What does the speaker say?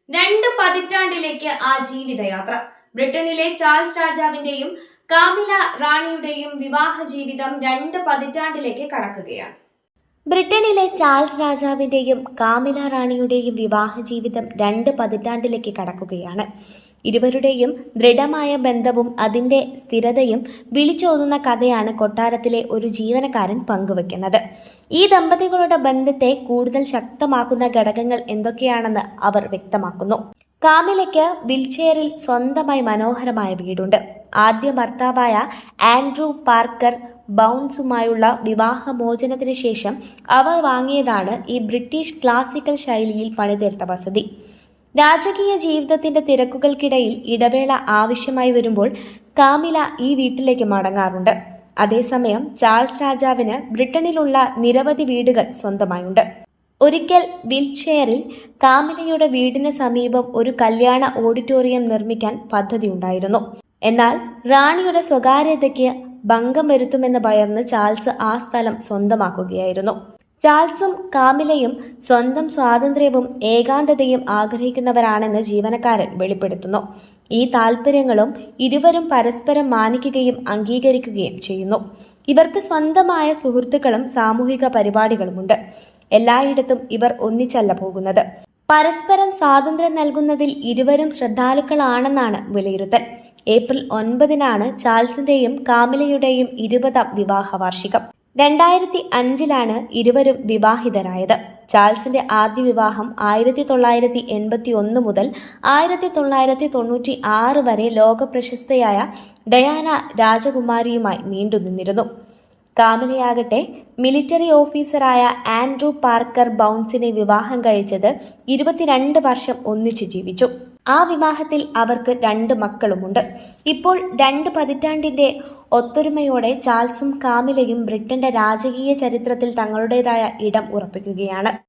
രണ്ട് പതിറ്റാണ്ടിലേക്ക് ആ ജീവിതയാത്ര. ബ്രിട്ടനിലെ ചാൾസ് രാജാവിന്റെയും കാമില റാണിയുടെയും വിവാഹ ജീവിതം 2 പതിറ്റാണ്ടിലേക്ക് കടക്കുകയാണ്. ബ്രിട്ടനിലെ ചാൾസ് രാജാവിന്റെയും കാമില റാണിയുടെയും വിവാഹ ജീവിതം 2 പതിറ്റാണ്ടിലേക്ക് കടക്കുകയാണ്. ഇരുവരുടെയും ദൃഢമായ ബന്ധവും അതിന്റെ സ്ഥിരതയും വിളിച്ചോതുന്ന കഥയാണ് കൊട്ടാരത്തിലെ ഒരു ജീവനക്കാരൻ പങ്കുവെക്കുന്നത്. ഈ ദമ്പതികളുടെ ബന്ധത്തെ കൂടുതൽ ശക്തമാക്കുന്ന ഘടകങ്ങൾ എന്തൊക്കെയാണെന്ന് അവർ വ്യക്തമാക്കുന്നു. കാമിലയ്ക്ക് വിൽചെയറിൽ സ്വന്തമായി മനോഹരമായ വീടുണ്ട്. ആദ്യ ഭർത്താവായ ആൻഡ്രൂ പാർക്കർ ബൗൺസുമായുള്ള വിവാഹമോചനത്തിന് ശേഷം അവർ വാങ്ങിയതാണ് ഈ ബ്രിട്ടീഷ് ക്ലാസിക്കൽ ശൈലിയിൽ പണിതീർത്ത വസതി. രാജകീയ ജീവിതത്തിന്റെ തിരക്കുകൾക്കിടയിൽ ഇടവേള ആവശ്യമായി വരുമ്പോൾ കാമില ഈ വീട്ടിലേക്ക് മടങ്ങാറുണ്ട്. അതേസമയം ചാൾസ് രാജാവിന് ബ്രിട്ടനിലുള്ള നിരവധി വീടുകൾ സ്വന്തമായുണ്ട്. ഒരിക്കൽ വിൽചെയറിൽ കാമിലയുടെ വീടിന് സമീപം ഒരു കല്യാണ ഓഡിറ്റോറിയം നിർമ്മിക്കാൻ പദ്ധതിയുണ്ടായിരുന്നു. എന്നാൽ റാണിയുടെ സ്വകാര്യതയ്ക്ക് ഭംഗം വരുത്തുമെന്ന് ഭയന്ന് ചാൾസ് ആ സ്ഥലം സ്വന്തമാക്കുകയായിരുന്നു. ചാൾസും കാമിലയും സ്വന്തം സ്വാതന്ത്ര്യവും ഏകാന്തതയും ആഗ്രഹിക്കുന്നവരാണെന്ന് ജീവനക്കാരൻ വെളിപ്പെടുത്തുന്നു. ഈ താൽപ്പര്യങ്ങളും ഇരുവരും പരസ്പരം മാനിക്കുകയും അംഗീകരിക്കുകയും ചെയ്യുന്നു. ഇവർക്ക് സ്വന്തമായ സുഹൃത്തുക്കളും സാമൂഹിക പരിപാടികളുമുണ്ട്. എല്ലായിടത്തും ഇവർ ഒന്നിച്ചല്ല പോകുന്നത്. പരസ്പരം സ്വാതന്ത്ര്യം നൽകുന്നതിൽ ഇരുവരും ശ്രദ്ധാലുക്കളാണെന്നാണ് വിലയിരുത്തൽ. ഏപ്രിൽ 9 ചാൾസിന്റെയും കാമിലയുടെയും 20ാം വിവാഹ വാർഷികം. 2005 ഇരുവരും വിവാഹിതരായത്. ചാൾസിന്റെ ആദ്യ വിവാഹം 1981 മുതൽ 1996 വരെ ലോകപ്രശസ്തയായ ഡയാന രാജകുമാരിയുമായി നീണ്ടുനിന്നിരുന്നു. കാമിലയാകട്ടെ മിലിറ്ററി ഓഫീസറായ ആൻഡ്രൂ പാർക്കർ ബൗൺസിനെ വിവാഹം കഴിച്ചത് 22 വർഷം ഒന്നിച്ചു ജീവിച്ചു. ആ വിവാഹത്തിൽ അവർക്ക് 2 മക്കളുമുണ്ട്. ഇപ്പോൾ 2 പതിറ്റാണ്ടിന്റെ ഒത്തൊരുമയോടെ ചാൾസും കാമിലയും ബ്രിട്ടന്റെ രാജകീയ ചരിത്രത്തിൽ തങ്ങളുടേതായ ഇടം ഉറപ്പിക്കുകയാണ്.